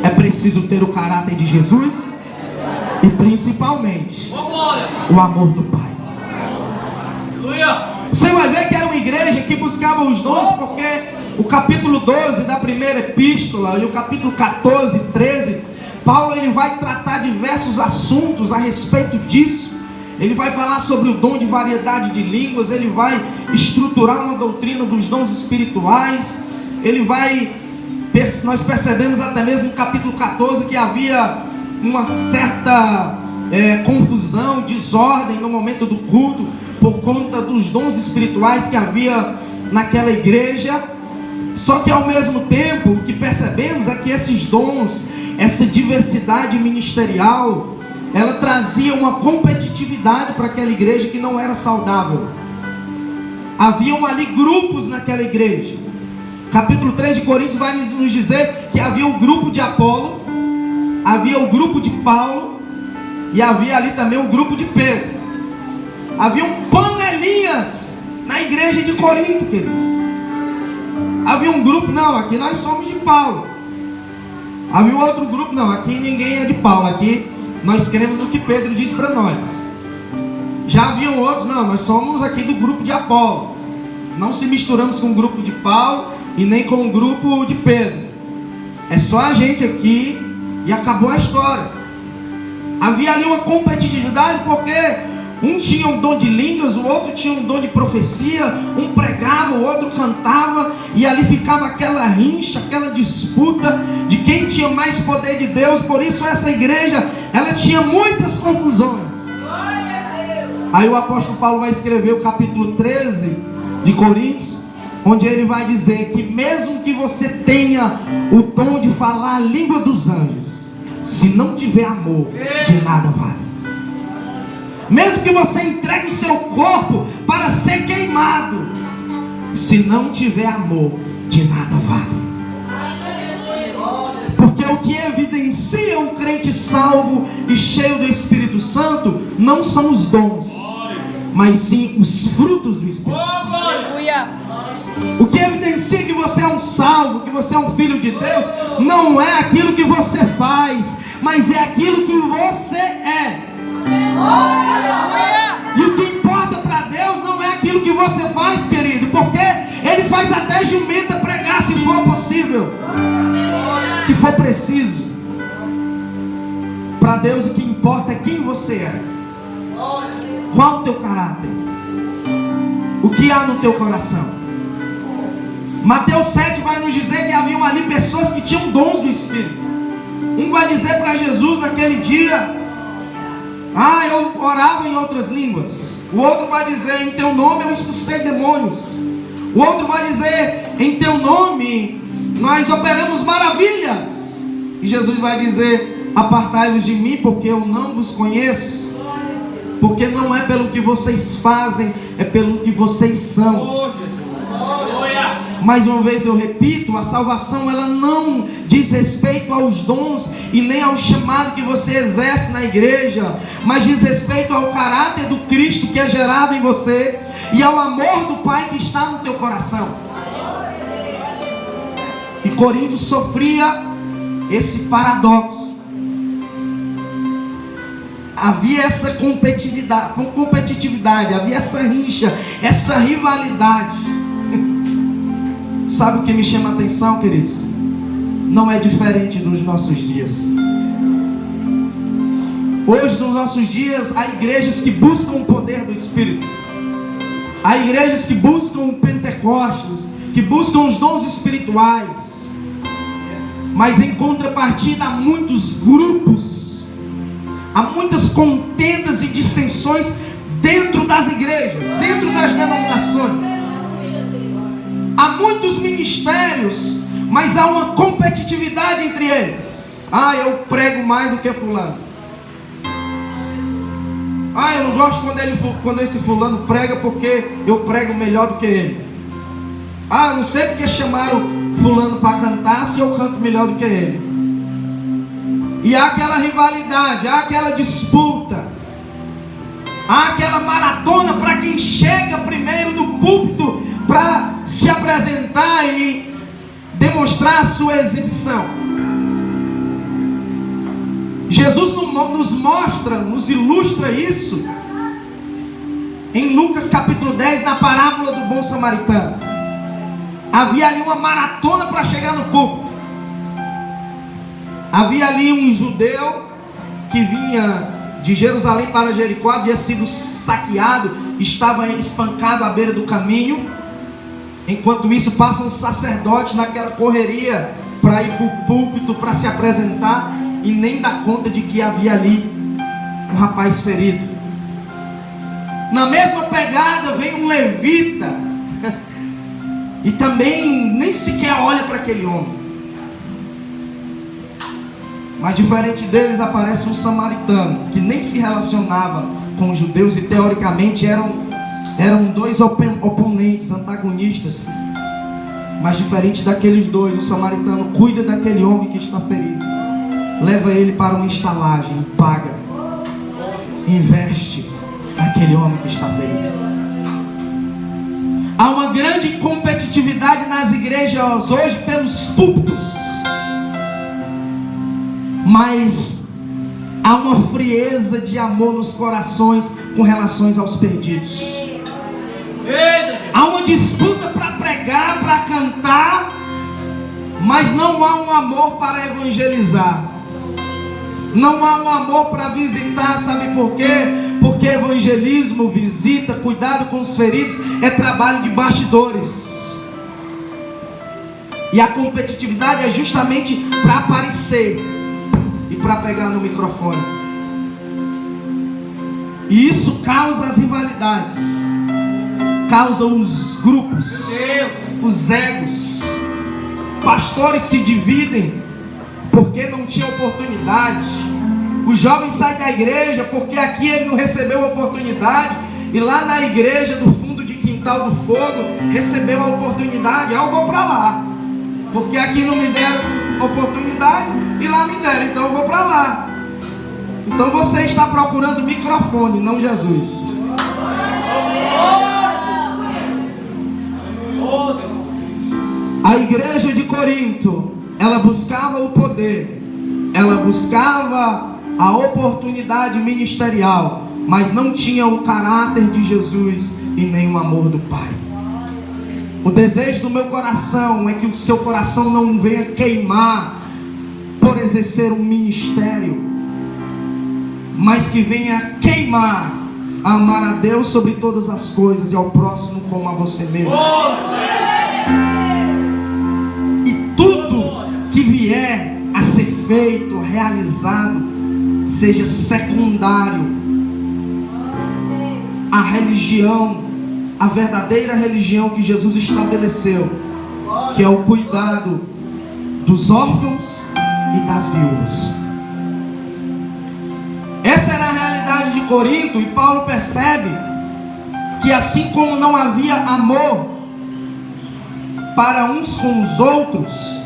É preciso ter o caráter de Jesus e principalmente o amor do Pai. Você vai ver que era uma igreja que buscava os dons, porque o capítulo 12 da primeira epístola e o capítulo 14, 13, Paulo ele vai tratar diversos assuntos a respeito disso. Ele vai falar sobre o dom de variedade de línguas, ele vai estruturar uma doutrina dos dons espirituais. Nós percebemos até mesmo no capítulo 14 que havia uma certa confusão, desordem no momento do culto, por conta dos dons espirituais que havia naquela igreja. Só que ao mesmo tempo, o que percebemos é que esses dons, essa diversidade ministerial, ela trazia uma competitividade para aquela igreja que não era saudável. Haviam ali grupos naquela igreja. Capítulo 3 de Coríntios vai nos dizer que havia o grupo de Apolo, havia o grupo de Paulo e havia ali também o grupo de Pedro. Haviam panelinhas na igreja de Corinto, queridos. Havia um grupo, não, aqui nós somos de Paulo. Havia outro grupo, não, aqui ninguém é de Paulo, aqui nós queremos o que Pedro diz para nós. Já haviam outros, não, nós somos aqui do grupo de Apolo. Não se misturamos com o grupo de Paulo e nem com o grupo de Pedro. É só a gente aqui e acabou a história. Havia ali uma competitividade porque um tinha um dom de línguas, o outro tinha um dom de profecia, um pregava, o outro cantava, e ali ficava aquela rincha, aquela disputa de quem tinha mais poder de Deus. Por isso essa igreja, ela tinha muitas confusões. Aí o apóstolo Paulo vai escrever o capítulo 13 de Coríntios, onde ele vai dizer que mesmo que você tenha o dom de falar a língua dos anjos, se não tiver amor, de nada vale. Mesmo que você entregue o seu corpo para ser queimado, se não tiver amor, de nada vale. Porque o que evidencia um crente salvo e cheio do Espírito Santo não são os dons, mas sim os frutos do Espírito Santo. O que evidencia que você é um salvo, que você é um filho de Deus, não é aquilo que você faz, mas é aquilo que você é. E o que importa para Deus não é aquilo que você faz, querido, porque Ele faz até jumenta pregar se for possível, se for preciso. Para Deus o que importa é quem você é. Qual o teu caráter? O que há no teu coração? Mateus 7 vai nos dizer que haviam ali pessoas que tinham dons do Espírito. Um vai dizer para Jesus naquele dia: ah, eu orava em outras línguas. O outro vai dizer: em teu nome eu expulsei demônios. O outro vai dizer: em teu nome nós operamos maravilhas. E Jesus vai dizer: apartai-vos de mim, porque eu não vos conheço. Porque não é pelo que vocês fazem, é pelo que vocês são. Mais uma vez eu repito, a salvação ela não diz respeito aos dons e nem ao chamado que você exerce na igreja, mas diz respeito ao caráter do Cristo que é gerado em você e ao amor do Pai que está no teu coração. E Corinto sofria esse paradoxo. Havia essa competitividade, havia essa rincha, essa rivalidade. Sabe o que me chama a atenção, queridos? Não é diferente dos nossos dias. Hoje, nos nossos dias, há igrejas que buscam o poder do Espírito. Há igrejas que buscam o Pentecostes, que buscam os dons espirituais. Mas em contrapartida há muitos grupos, há muitas contendas e dissensões dentro das igrejas, dentro das denominações. Há muitos ministérios, mas há uma competitividade entre eles. Ah, eu prego mais do que fulano. Ah, eu não gosto quando esse fulano prega, porque eu prego melhor do que ele. Ah, não sei porque chamaram fulano para cantar, se eu canto melhor do que ele. E há aquela rivalidade, há aquela disputa, há aquela maratona para quem chega primeiro no púlpito para se apresentar e demonstrar a sua exibição. Jesus nos mostra, nos ilustra isso em Lucas capítulo 10, na parábola do bom samaritano. Havia ali uma maratona para chegar no púlpito. Havia ali um judeu que vinha de Jerusalém para Jericó, havia sido saqueado, estava espancado à beira do caminho. Enquanto isso, passa um sacerdote naquela correria para ir para o púlpito, para se apresentar, e nem dá conta de que havia ali um rapaz ferido. Na mesma pegada vem um levita e também nem sequer olha para aquele homem. Mas diferente deles aparece um samaritano que nem se relacionava com os judeus, e teoricamente eram dois oponentes, antagonistas. Mas diferente daqueles dois, o samaritano cuida daquele homem que está ferido, leva ele para uma estalagem, paga, investe naquele homem que está ferido. Há uma grande competitividade nas igrejas hoje pelos púlpitos, mas há uma frieza de amor nos corações com relação aos perdidos. Há uma disputa para pregar, para cantar, mas não há um amor para evangelizar. Não há um amor para visitar. Sabe por quê? Porque evangelismo, visita, cuidado com os feridos é trabalho de bastidores. E a competitividade é justamente para aparecer e para pegar no microfone. E isso causa as rivalidades, causa os grupos, os egos. Pastores se dividem porque não tinha oportunidade. Os jovens saem da igreja porque aqui ele não recebeu oportunidade, e lá na igreja do fundo de Quintal do Fogo recebeu a oportunidade. Eu vou para lá porque aqui não me deram oportunidade e lá me deram, então eu vou para lá. Então você está procurando microfone, não Jesus. A igreja de Corinto, ela buscava o poder, ela buscava a oportunidade ministerial, mas não tinha o caráter de Jesus e nem o amor do Pai. O desejo do meu coração é que o seu coração não venha queimar por exercer um ministério, mas que venha queimar a amar a Deus sobre todas as coisas e ao próximo como a você mesmo. E tudo que vier a ser feito, realizado, seja secundário à religião, a verdadeira religião que Jesus estabeleceu, que é o cuidado dos órfãos e das viúvas. Essa era a realidade de Corinto, e Paulo percebe que assim como não havia amor para uns com os outros,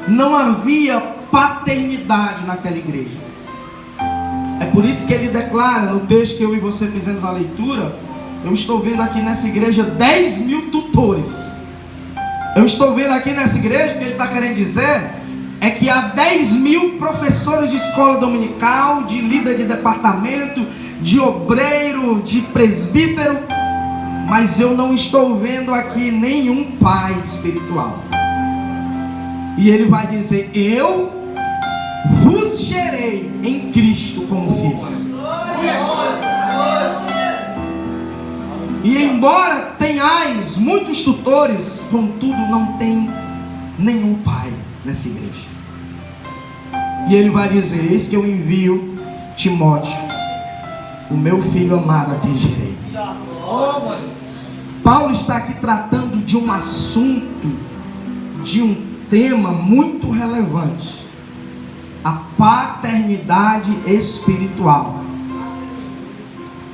não havia paternidade naquela igreja. É por isso que ele declara no texto que eu e você fizemos a leitura: eu estou vendo aqui nessa igreja 10.000 tutores. Eu estou vendo aqui nessa igreja, o que ele está querendo dizer é que há 10.000 professores de escola dominical, de líder de departamento, de obreiro, de presbítero, mas eu não estou vendo aqui nenhum pai espiritual. E ele vai dizer: eu vos gerei em Cristo como filhos. E embora tenhais muitos tutores, contudo não tem nenhum pai nessa igreja. E ele vai dizer: eis que eu envio Timóteo, o meu filho amado, a quem gerei. Paulo está aqui tratando de um assunto, de um tema muito relevante: a paternidade espiritual.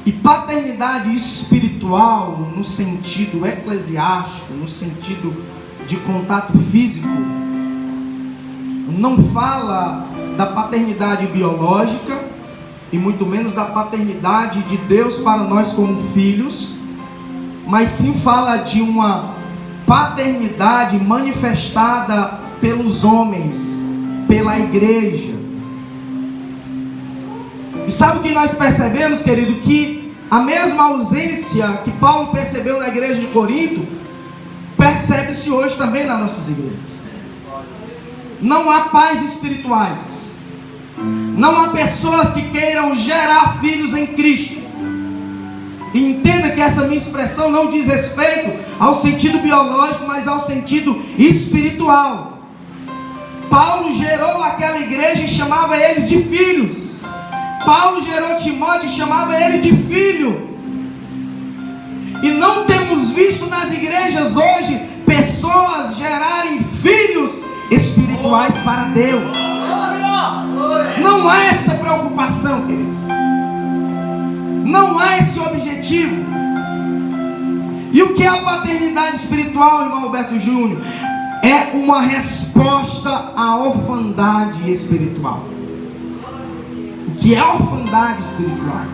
E paternidade espiritual, no sentido eclesiástico, no sentido de contato físico, não fala da paternidade biológica, e muito menos da paternidade de Deus para nós como filhos, mas sim fala de uma paternidade manifestada pelos homens, pela igreja. E sabe o que nós percebemos, querido? Que a mesma ausência que Paulo percebeu na igreja de Corinto, percebe-se hoje também nas nossas igrejas. Não há pais espirituais. Não há pessoas que queiram gerar filhos em Cristo. E entenda que essa minha expressão não diz respeito ao sentido biológico, mas ao sentido espiritual. Paulo gerou aquela igreja e chamava eles de filhos. Paulo gerou Timóteo e chamava ele de filho. E não temos visto nas igrejas hoje pessoas gerarem filhos espirituais para Deus. Não há essa preocupação, queridos. Não há esse objetivo. E o que é a paternidade espiritual, irmão Alberto Júnior? É uma resposta à orfandade espiritual. O que é orfandade espiritual?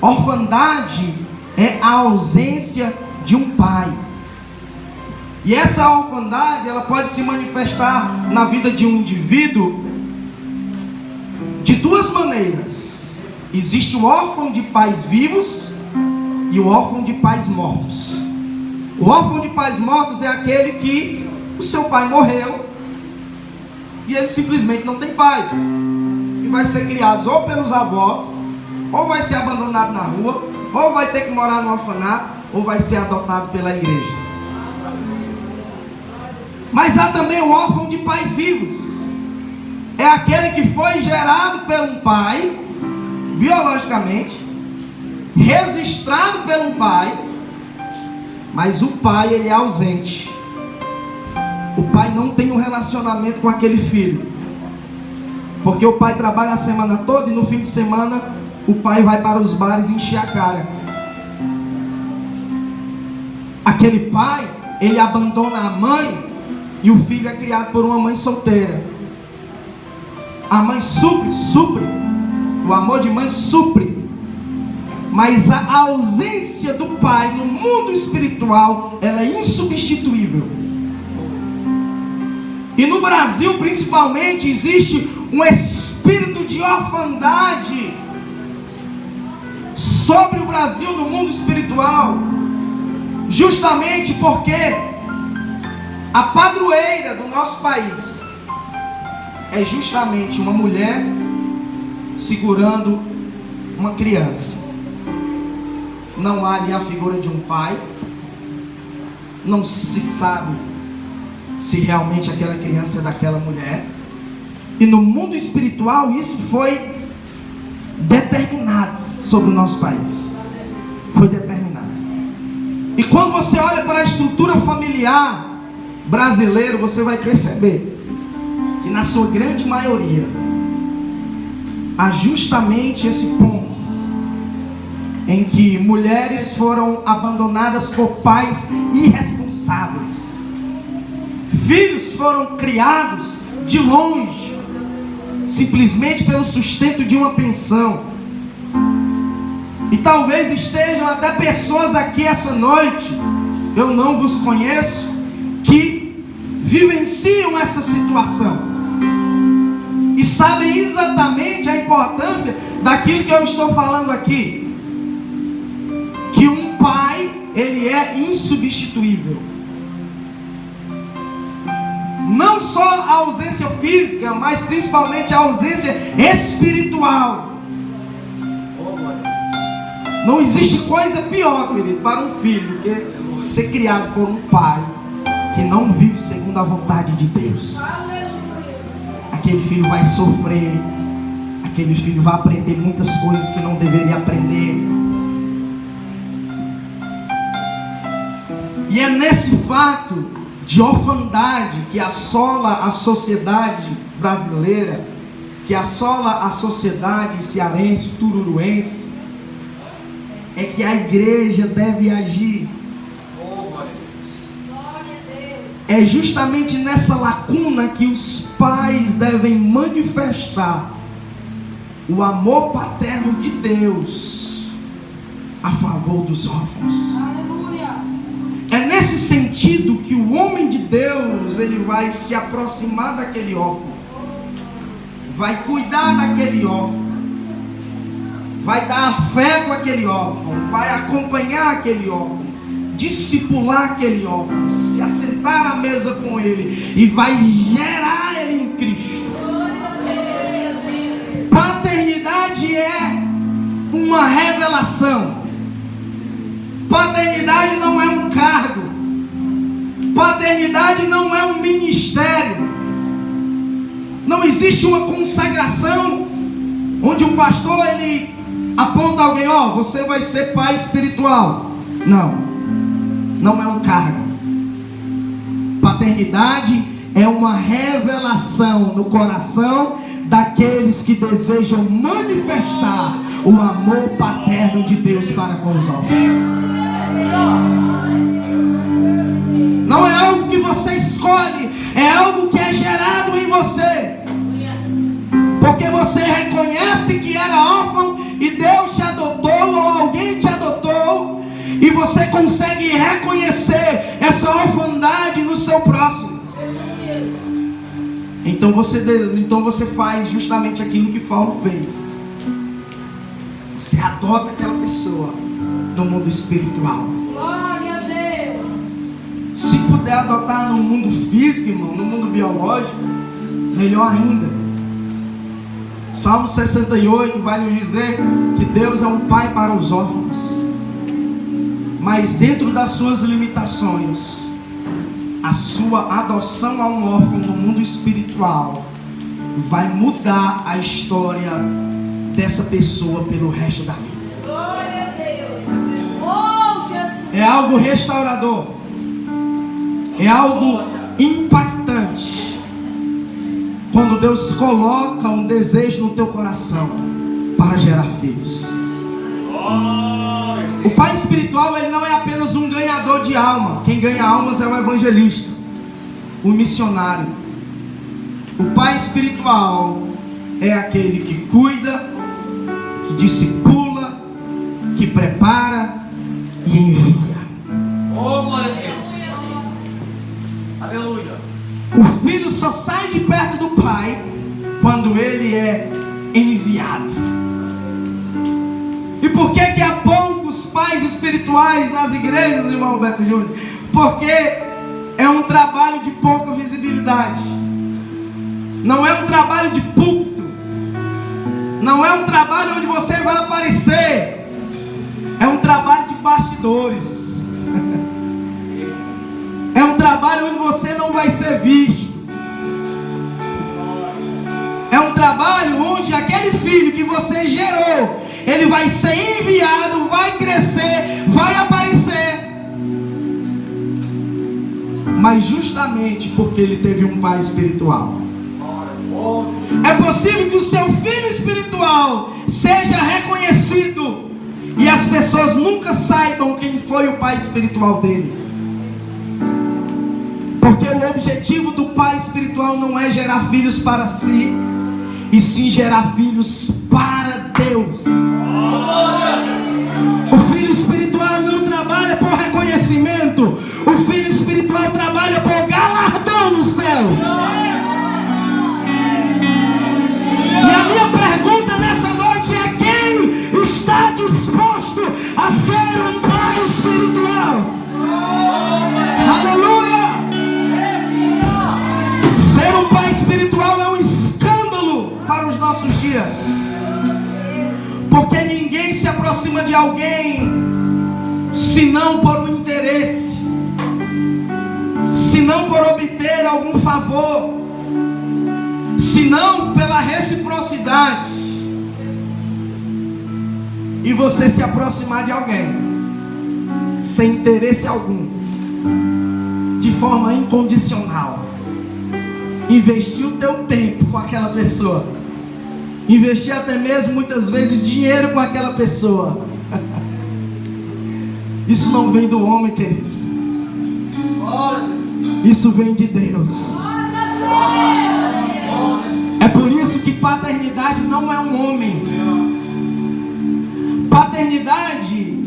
Orfandade é a ausência de um pai. E essa orfandade, ela pode se manifestar na vida de um indivíduo de duas maneiras. Existe o órfão de pais vivos e o órfão de pais mortos. O órfão de pais mortos é aquele que o seu pai morreu e ele simplesmente não tem pai. E vai ser criado ou pelos avós, ou vai ser abandonado na rua, ou vai ter que morar no orfanato, ou vai ser adotado pela igreja. Mas há também o órfão de pais vivos. É aquele que foi gerado por um pai, biologicamente, registrado por um pai, mas o pai, ele é ausente. O pai não tem um relacionamento com aquele filho, porque o pai trabalha a semana toda e no fim de semana o pai vai para os bares encher a cara. Aquele pai, ele abandona a mãe e o filho é criado por uma mãe solteira. A mãe supre, o amor de mãe supre, mas a ausência do pai no mundo espiritual, ela é insubstituível. E no Brasil principalmente existe um espírito de orfandade sobre o Brasil no mundo espiritual, justamente porque a padroeira do nosso país é justamente uma mulher segurando uma criança. Não há ali a figura de um pai. Não se sabe se realmente aquela criança é daquela mulher. E no mundo espiritual isso foi determinado sobre o nosso país. Foi determinado. E quando você olha para a estrutura familiar brasileira, você vai perceber que na sua grande maioria há justamente esse ponto em que mulheres foram abandonadas por pais irresponsáveis, filhos foram criados de longe, simplesmente pelo sustento de uma pensão. E talvez estejam até pessoas aqui essa noite, eu não vos conheço, que vivenciam essa situação e sabem exatamente a importância daquilo que eu estou falando aqui. Que um pai, ele é insubstituível. Não só a ausência física, mas principalmente a ausência espiritual. Não existe coisa pior, querido, para um filho que ser criado por um pai que não vive segundo a vontade de Deus. Aquele filho vai sofrer, aquele filho vai aprender muitas coisas que não deveria aprender. E é nesse fato de orfandade que assola a sociedade brasileira, que assola a sociedade cearense, tururuense, é que a igreja deve agir. É justamente nessa lacuna que os pais devem manifestar o amor paterno de Deus a favor dos órfãos. É nesse sentido que o homem de Deus, ele vai se aproximar daquele órfão. vai cuidar daquele órfão, vai dar afeto àquele órfão, vai acompanhar aquele órfão, discipular aquele órfão, se assentar à mesa com ele e vai gerar ele em Cristo. Paternidade é uma revelação. Paternidade não é um cargo. Paternidade não é um ministério. Não existe uma consagração onde o pastor ele aponta alguém, ó, você vai ser pai espiritual. Não, não é um cargo. Paternidade é uma revelação no coração daqueles que desejam manifestar o amor paterno de Deus para com os órfãos. Não é algo que você escolhe, é algo que é gerado em você. Porque você reconhece que era órfão e Deus te adotou, ou alguém te adotou, e você consegue reconhecer essa orfandade no seu próximo. Então você faz justamente aquilo que Paulo fez. Você adota aquela pessoa no mundo espiritual. Glória a Deus. Se puder adotar no mundo físico, irmão, no mundo biológico, melhor ainda. Salmo 68 vai nos dizer que Deus é um pai para os órfãos. Mas dentro das suas limitações, a sua adoção a um órfão no mundo espiritual vai mudar a história dessa pessoa pelo resto da vida. Glória a Deus. Oh, Jesus. É algo restaurador. É algo impactante. Quando Deus coloca um desejo no teu coração para gerar filhos. O pai espiritual, ele não é apenas um ganhador de alma. Quem ganha almas é o evangelista, o missionário. O pai espiritual é aquele que cuida, que discipula, que prepara e envia. Oh, glória a Deus. Aleluia. O filho só sai de perto do pai quando ele é enviado. E por que há poucos pais espirituais nas igrejas, irmão Beto Júnior? Porque é um trabalho de pouca visibilidade. Não é um trabalho de púlpito. Não é um trabalho onde você vai aparecer. É um trabalho de bastidores. É um trabalho onde você não vai ser visto. É um trabalho onde aquele filho que você gerou, ele vai ser enviado, vai crescer, vai aparecer. Mas justamente porque ele teve um pai espiritual. É possível que o seu filho espiritual seja reconhecido e as pessoas nunca saibam quem foi o pai espiritual dele. Porque o objetivo do pai espiritual não é gerar filhos para si, e sim gerar filhos para Deus. O filho espiritual não trabalha por reconhecimento. O filho espiritual trabalha por galardão no céu. E a minha pergunta nessa noite é: quem está disposto a ser um pai espiritual? Aleluia! Ser um pai espiritual é um escândalo para os nossos dias. Porque ninguém se aproxima de alguém senão por um interesse, senão por obter algum favor, senão pela reciprocidade. E você se aproximar de alguém sem interesse algum, de forma incondicional, investir o teu tempo com aquela pessoa, investir até mesmo muitas vezes dinheiro com aquela pessoa. Isso não vem do homem, queridos. Isso vem de Deus. É por isso que paternidade não é um homem. Paternidade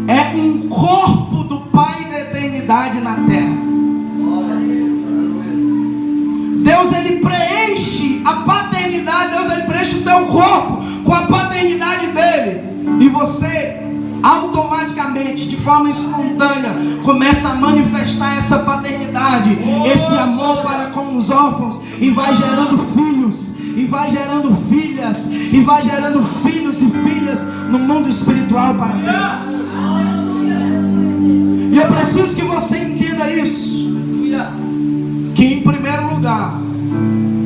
é um corpo do Pai da eternidade na terra. Deus, ele preenche a paternidade. Deus, corpo com a paternidade dele, e você automaticamente, de forma espontânea, começa a manifestar essa paternidade, esse amor para com os órfãos, e vai gerando filhos, e vai gerando filhas, e vai gerando filhos e filhas no mundo espiritual para Deus. E eu preciso que você entenda isso, que em primeiro lugar,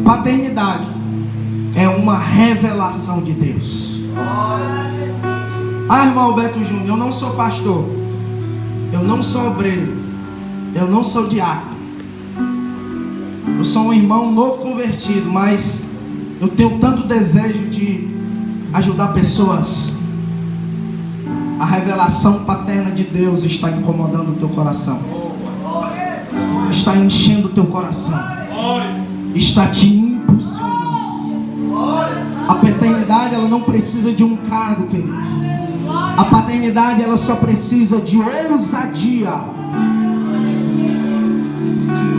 paternidade é uma revelação de Deus. Ah, irmão Alberto Júnior, eu não sou pastor, eu não sou obreiro, eu não sou diácono, eu sou um irmão novo convertido, mas eu tenho tanto desejo de ajudar pessoas. A revelação paterna de Deus está incomodando o teu coração, está enchendo o teu coração, está te impulsionando. A paternidade, ela não precisa de um cargo, querido. A paternidade, ela só precisa de ousadia.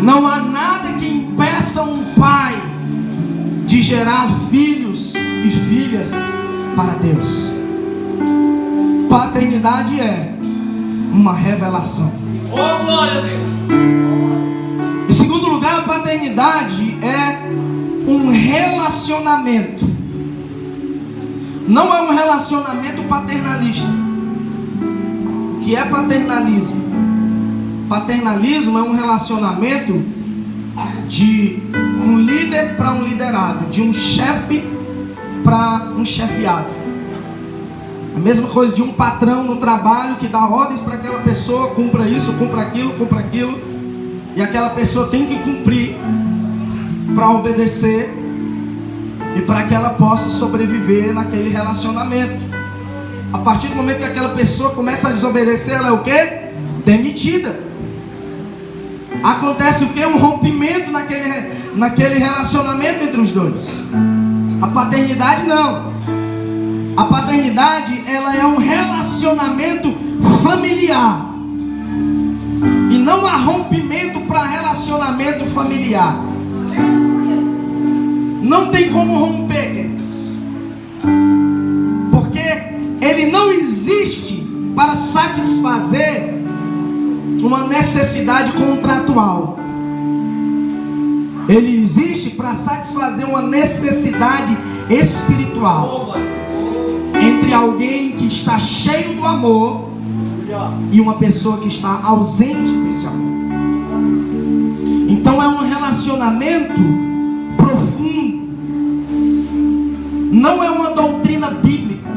Não há nada que impeça um pai de gerar filhos e filhas para Deus. Paternidade é uma revelação. Oh, glória a Deus. Em segundo lugar, a paternidade é um relacionamento. Não é um relacionamento paternalista. O que é paternalismo? Paternalismo é um relacionamento de um líder para um liderado, de um chefe para um chefiado. A mesma coisa de um patrão no trabalho que dá ordens para aquela pessoa, cumpra isso, cumpra aquilo, e aquela pessoa tem que cumprir para obedecer e para que ela possa sobreviver naquele relacionamento. A partir do momento que aquela pessoa começa a desobedecer, ela é o quê? Demitida. Acontece o quê? Um rompimento naquele relacionamento entre os dois. A paternidade não. A paternidade, ela é um relacionamento familiar. E não há rompimento para relacionamento familiar. Não tem como romper, porque ele não existe para satisfazer uma necessidade contratual. Ele existe para satisfazer uma necessidade espiritual entre alguém que está cheio do amor e uma pessoa que está ausente desse amor. Então é um relacionamento profundo. Não é uma doutrina bíblica.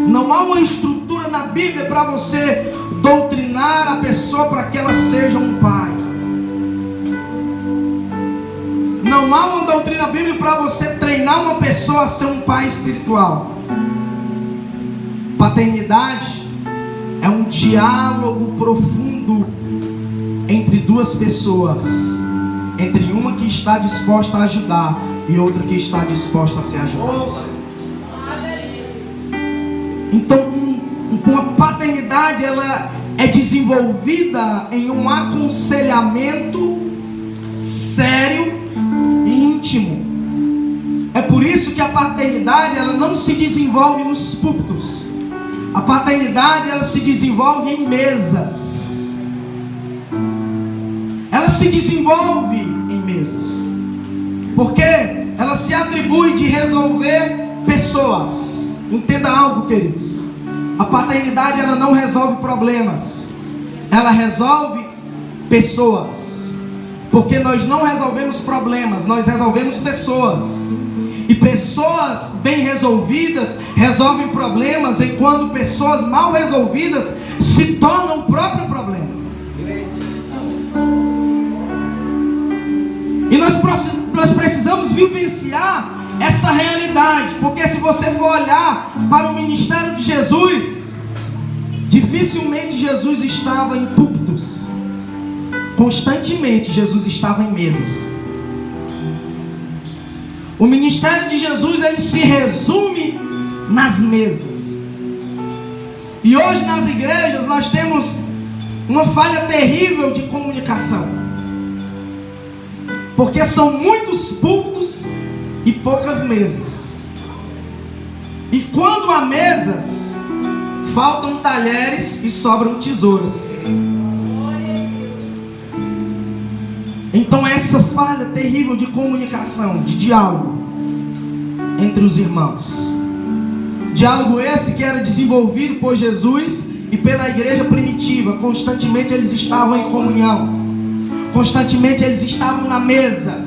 Não há uma estrutura na Bíblia para você doutrinar a pessoa para que ela seja um pai. Não há uma doutrina bíblica para você treinar uma pessoa a ser um pai espiritual. Paternidade é um diálogo profundo entre duas pessoas, entre uma que está disposta a ajudar e outra que está disposta a ser ajudada. Então, uma paternidade, ela é desenvolvida em um aconselhamento sério e íntimo. É por isso que a paternidade, ela não se desenvolve nos púlpitos. A paternidade, ela se desenvolve em mesas. Ela se desenvolve em mesas, porque ela se atribui de resolver pessoas. Entenda algo, queridos. A paternidade, ela não resolve problemas, ela resolve pessoas. Porque nós não resolvemos problemas, nós resolvemos pessoas. E pessoas bem resolvidas resolvem problemas, enquanto pessoas mal resolvidas se tornam o próprio problema. E nós precisamos vivenciar essa realidade, porque se você for olhar para o ministério de Jesus, dificilmente Jesus estava em púlpitos. Constantemente Jesus estava em mesas. O ministério de Jesus, ele se resume nas mesas. E hoje nas igrejas nós temos uma falha terrível de comunicação, porque são muitos púlpitos e poucas mesas. E quando há mesas, faltam talheres e sobram tesouras. Então essa falha terrível de comunicação, de diálogo entre os irmãos. Diálogo esse que era desenvolvido por Jesus e pela igreja primitiva. Constantemente eles estavam em comunhão. Constantemente eles estavam na mesa.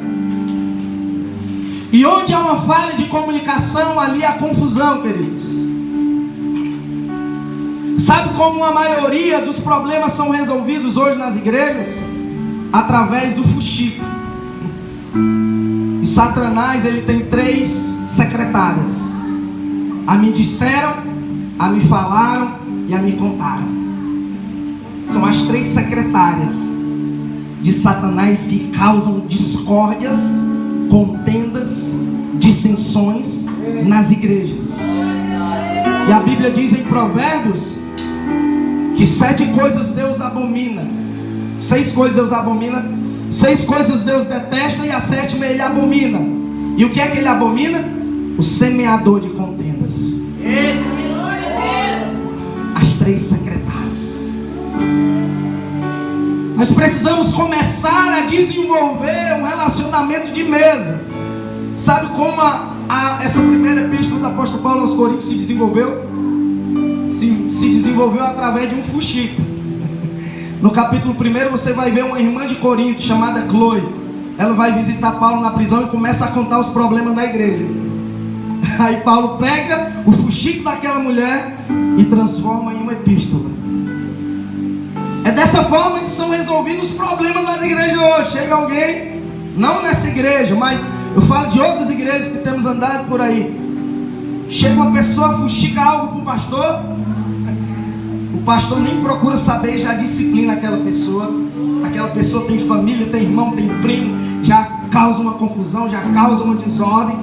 E onde há uma falha de comunicação, ali há confusão, queridos. Sabe como a maioria dos problemas são resolvidos hoje nas igrejas? Através do fuxico. E Satanás, ele tem 3 secretárias: a me disseram, a me falaram e a me contaram. São as 3 secretárias de Satanás que causam discórdias, contendas, dissensões nas igrejas. E a Bíblia diz em Provérbios que 7 coisas Deus abomina, 6 coisas Deus abomina, 6 coisas Deus detesta e a 7ª ele abomina. E o que é que ele abomina? O semeador de contendas. As 3 secretárias. Nós precisamos começar a desenvolver um relacionamento de mesas. Sabe como essa primeira epístola do apóstolo Paulo aos Coríntios se desenvolveu? Se desenvolveu através de um fuxico. No capítulo 1 você vai ver uma irmã de Corinto chamada Chloe. Ela vai visitar Paulo na prisão e começa a contar os problemas da igreja. Aí Paulo pega o fuxico daquela mulher e transforma em uma epístola. É dessa forma que são resolvidos os problemas nas igrejas hoje. Chega alguém, não nessa igreja, mas eu falo de outras igrejas que temos andado por aí. Chega uma pessoa, fuxica algo para o pastor. O pastor nem procura saber, já disciplina aquela pessoa. Aquela pessoa tem família, tem irmão, tem primo. Já causa uma confusão, já causa uma desordem.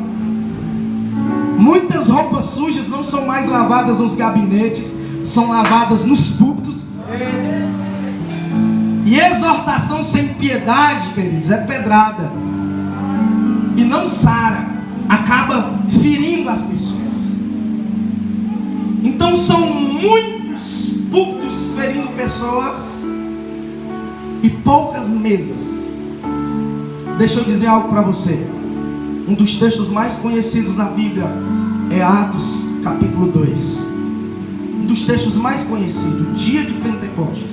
Muitas roupas sujas não são mais lavadas nos gabinetes, são lavadas nos púlpitos. E exortação sem piedade, queridos, é pedrada. E não sara, acaba ferindo as pessoas. Então são muitos púlpitos ferindo pessoas e poucas mesas. Deixa eu dizer algo para você. Um dos textos mais conhecidos na Bíblia é Atos capítulo 2. Um dos textos mais conhecidos, dia de Pentecostes.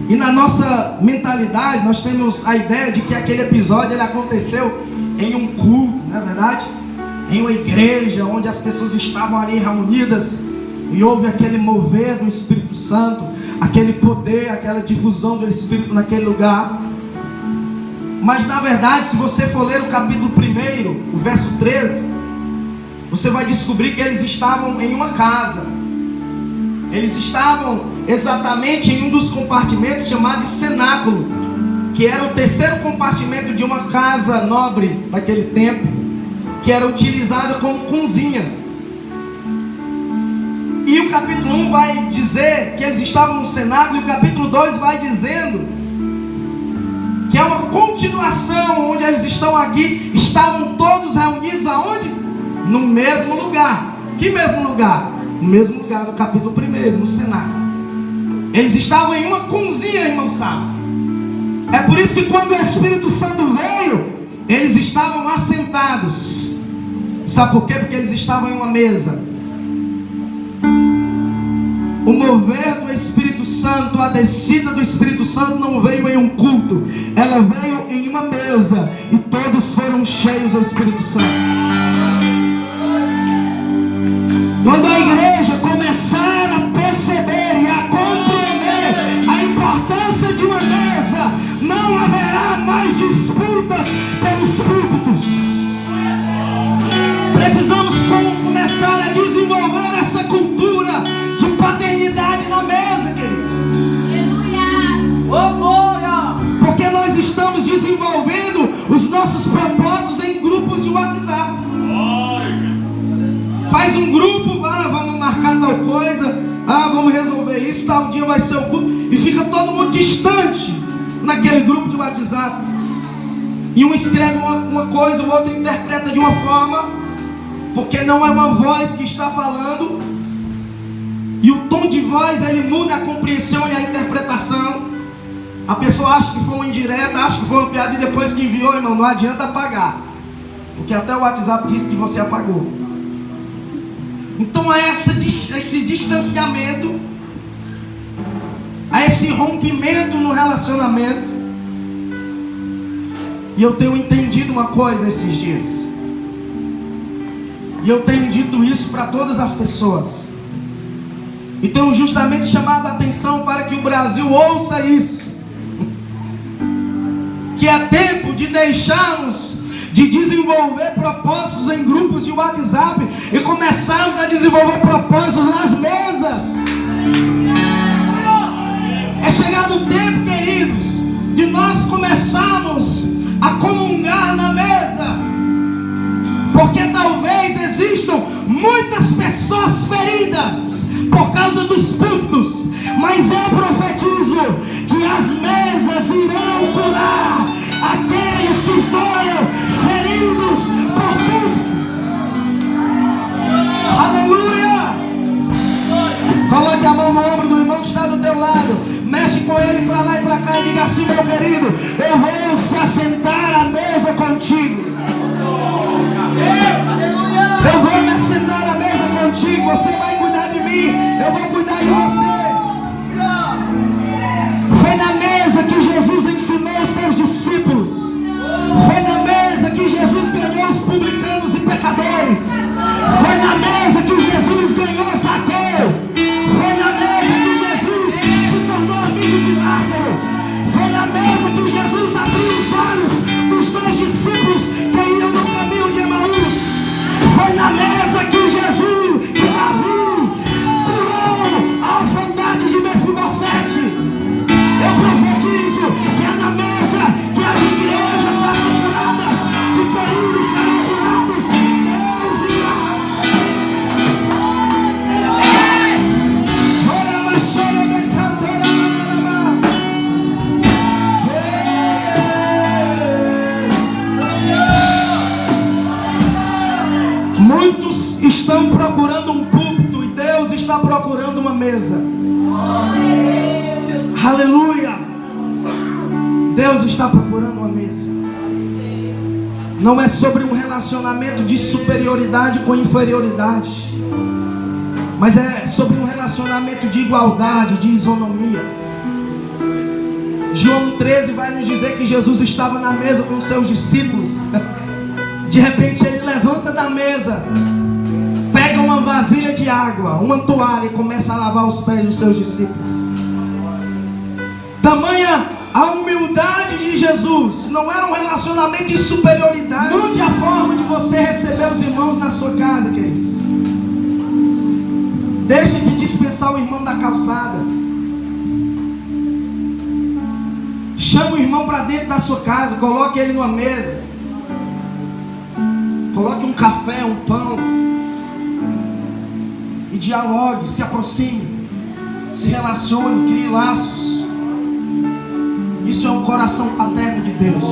E na nossa mentalidade nós temos a ideia de que aquele episódio ele aconteceu em um culto, não é verdade? Em uma igreja onde as pessoas estavam ali reunidas e houve aquele mover do Espírito Santo, aquele poder, aquela difusão do Espírito naquele lugar. Mas na verdade, se você for ler o capítulo 1, o verso 13, você vai descobrir que eles estavam em uma casa. Eles estavam exatamente em um dos compartimentos chamado de cenáculo, que era o 3º compartimento de uma casa nobre daquele tempo, que era utilizada como cozinha. E o capítulo 1 vai dizer que eles estavam no cenáculo, e o capítulo 2 vai dizendo que é uma continuação, onde eles estão aqui, estavam todos reunidos aonde? No mesmo lugar. Que mesmo lugar? No mesmo lugar do capítulo 1, no cenáculo. Eles estavam em uma cozinha, irmão sábio. É por isso que quando o Espírito Santo veio, eles estavam assentados. Sabe por quê? Porque eles estavam em uma mesa. O mover do Espírito Santo, a descida do Espírito Santo não veio em um culto. Ela veio em uma mesa. E todos foram cheios do Espírito Santo. Quando a igreja começar a perceber e a compreender a importância de uma mesa, não haverá mais disputas pelos púlpitos. Precisamos começar a desenvolver essa cultura de paternidade na mesa, queridos. Porque nós estamos desenvolvendo os nossos propósitos em grupos de WhatsApp. Faz um grupo, vamos marcar tal coisa, vamos resolver isso, tal dia vai ser o culto, e fica todo mundo distante naquele grupo de WhatsApp. E um escreve uma coisa, o outro interpreta de uma forma, porque não é uma voz que está falando. E o tom de voz, ele muda a compreensão e a interpretação. A pessoa acha que foi uma indireta, acha que foi uma piada, e depois que enviou, irmão, não adianta apagar, porque até o WhatsApp disse que você apagou. Então há esse distanciamento, há esse rompimento no relacionamento. E eu tenho entendido uma coisa esses dias, e eu tenho dito isso para todas as pessoas, e tenho justamente chamado a atenção para que o Brasil ouça isso, que é tempo de deixarmos de desenvolver propósitos em grupos de WhatsApp e começarmos a desenvolver propósitos nas mesas. É chegado o tempo, queridos, de nós começarmos a comungar na mesa, porque talvez existam muitas pessoas feridas por causa dos púlpitos, mas eu profetizo que as mesas irão curar aqueles que foram feridos por púlpitos. Aleluia! Coloque a mão no ombro do irmão que está do teu lado, mexe com ele para lá e para cá e diga assim: meu querido, eu vou se assentar à mesa contigo. Eu vou me assentar à mesa contigo. Você vai cuidar de mim, eu vou cuidar de você. Foi na mesa que Jesus ensinou os seus discípulos. Foi na mesa que Jesus ganhou os publicanos e pecadores. Foi na mesa que Jesus ganhou Zaqueu. Foi na mesa que Jesus se tornou amigo de Lázaro. Foi na mesa que Jesus abriu os olhos dos dois discípulos que iam no caminho de Emaús. Foi na mesa que Jesus, que Davi, curou a orfandade de Mefibosete. Eu profetizo que é na mesa que as igrejas serão curadas, que feridos serão curados. Deus irá. Muitos estão procurando um púlpito e Deus está procurando uma mesa. Aleluia! Deus está procurando uma mesa. Não é sobre um relacionamento de superioridade com inferioridade, mas é sobre um relacionamento de igualdade, de isonomia. João 13 vai nos dizer que Jesus estava na mesa com os seus discípulos. De repente ele levanta da mesa, pega uma vasilha de água, uma toalha e começa a lavar os pés dos seus discípulos. Tamanha a humildade de Jesus. Não era um relacionamento de superioridade. Mude a forma de você receber os irmãos na sua casa, queridos. Deixe de dispensar o irmão da calçada. Chama o irmão para dentro da sua casa, coloque ele numa mesa. Coloque um café, um pão. E dialogue, se aproxime, se relacione, crie laços. Isso é um coração paterno de Deus.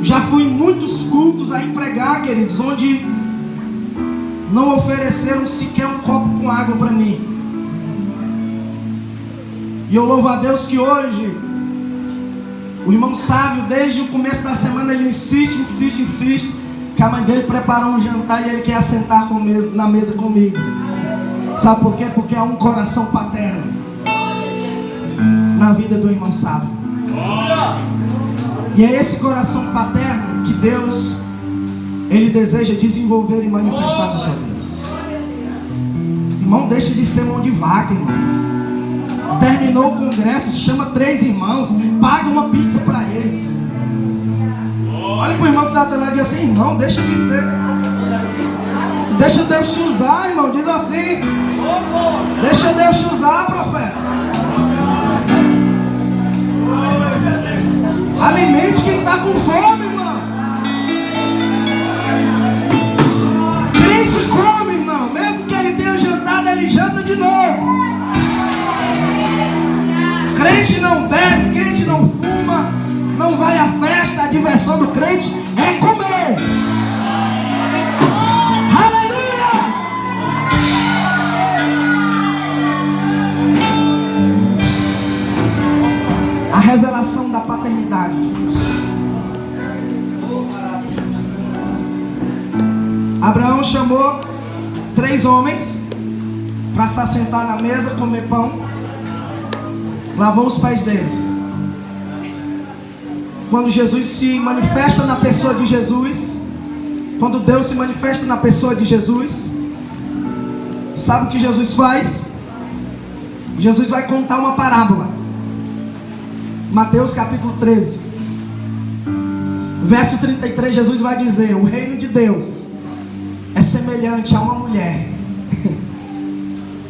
Já fui em muitos cultos aí pregar, queridos, onde não ofereceram sequer um copo com água para mim. E eu louvo a Deus que hoje o irmão Sávio, desde o começo da semana, ele insiste, que a mãe dele preparou um jantar e ele quer assentar na mesa comigo. Sabe por quê? Porque há um coração paterno na vida do irmão Sávio. E é esse coração paterno que Deus, Ele deseja desenvolver e manifestar na tua vida. Irmão, deixa de ser mão de vaca, irmão. Terminou o congresso, chama 3 irmãos, paga uma pizza para eles. Olha pro irmão que está atrás e diz assim: irmão, deixa de ser. Deixa Deus te usar, irmão. Diz assim: deixa Deus te usar, profeta. Alimente quem está com fome, irmão. Crente come, irmão. Mesmo que ele tenha jantado, ele janta de novo. Crente não bebe, crente não fuma, não vai à diversão do crente é comer. Aleluia! A revelação da paternidade de Deus. Abraão chamou 3 homens para se assentar na mesa, comer pão, lavou os pés deles. Quando Jesus se manifesta na pessoa de Jesus, quando Deus se manifesta na pessoa de Jesus, sabe o que Jesus faz? Jesus vai contar uma parábola. Mateus capítulo 13, verso 33, Jesus vai dizer: o reino de Deus é semelhante a uma mulher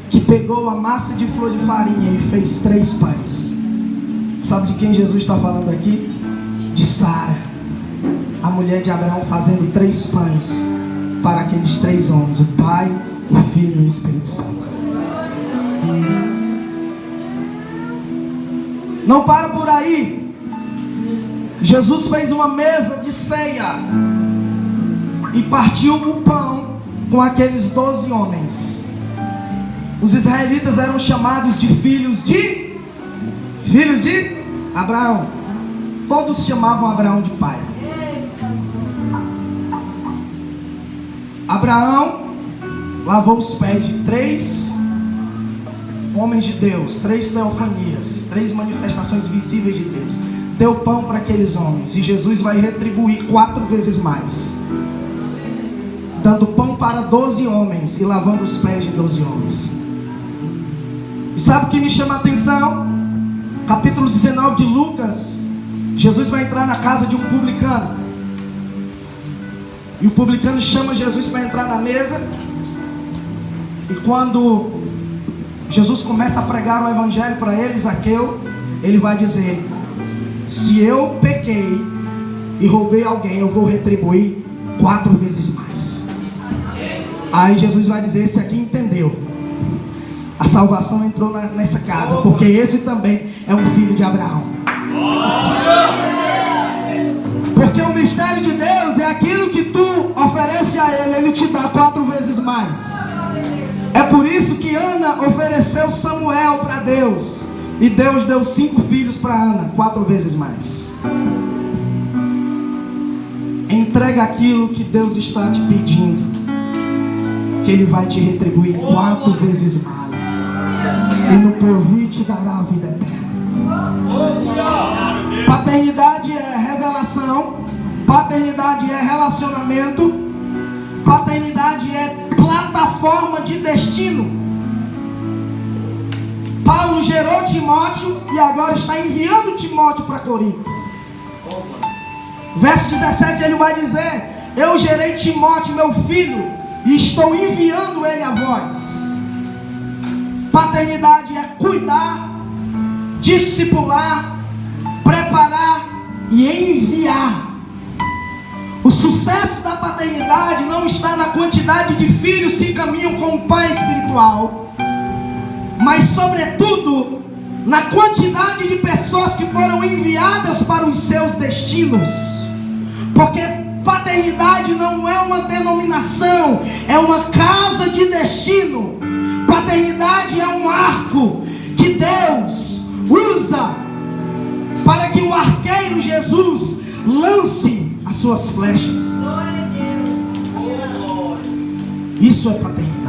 que pegou a massa de flor de farinha e fez 3 pães. Sabe de quem Jesus está falando aqui? De Sara, a mulher de Abraão, fazendo 3 pães para aqueles 3 homens: o Pai, o Filho e o Espírito Santo. Não para por aí. Jesus fez uma mesa de ceia e partiu o pão com aqueles 12 homens. Os israelitas eram chamados de filhos de Abraão. Todos chamavam Abraão de pai. Abraão lavou os pés de 3 homens de Deus, 3 teofanias, 3 manifestações visíveis de Deus. Deu pão para aqueles homens, e Jesus vai retribuir 4 vezes mais, dando pão para 12 homens e lavando os pés de 12 homens. E sabe o que me chama a atenção? Capítulo 19 de Lucas, Jesus vai entrar na casa de um publicano, e o publicano chama Jesus para entrar na mesa. E quando Jesus começa a pregar o evangelho para ele, Zaqueu, ele vai dizer: se eu pequei e roubei alguém, eu vou retribuir 4 vezes mais. Aí Jesus vai dizer: esse aqui entendeu. A salvação entrou nessa casa, porque esse também é um filho de Abraão. Porque o mistério de Deus é aquilo que tu oferece a Ele, Ele te dá 4 vezes mais. É por isso que Ana ofereceu Samuel para Deus, e Deus deu 5 filhos para Ana, 4 vezes mais. Entrega aquilo que Deus está te pedindo, que Ele vai te retribuir 4 vezes mais, e no porvir te dará a vida eterna. Paternidade é revelação, paternidade é relacionamento, paternidade é plataforma de destino. Paulo gerou Timóteo e agora está enviando Timóteo para Corinto. Verso 17 ele vai dizer: eu gerei Timóteo, meu filho, e estou enviando ele a vós. Paternidade é cuidar, discipular, preparar e enviar. O sucesso da paternidade não está na quantidade de filhos que caminham com o pai espiritual, mas sobretudo na quantidade de pessoas que foram enviadas para os seus destinos. Porque paternidade não é uma denominação, é uma casa de destino. Paternidade é um arco que Deus usa para que o arqueiro Jesus lance as suas flechas. Isso é paternidade.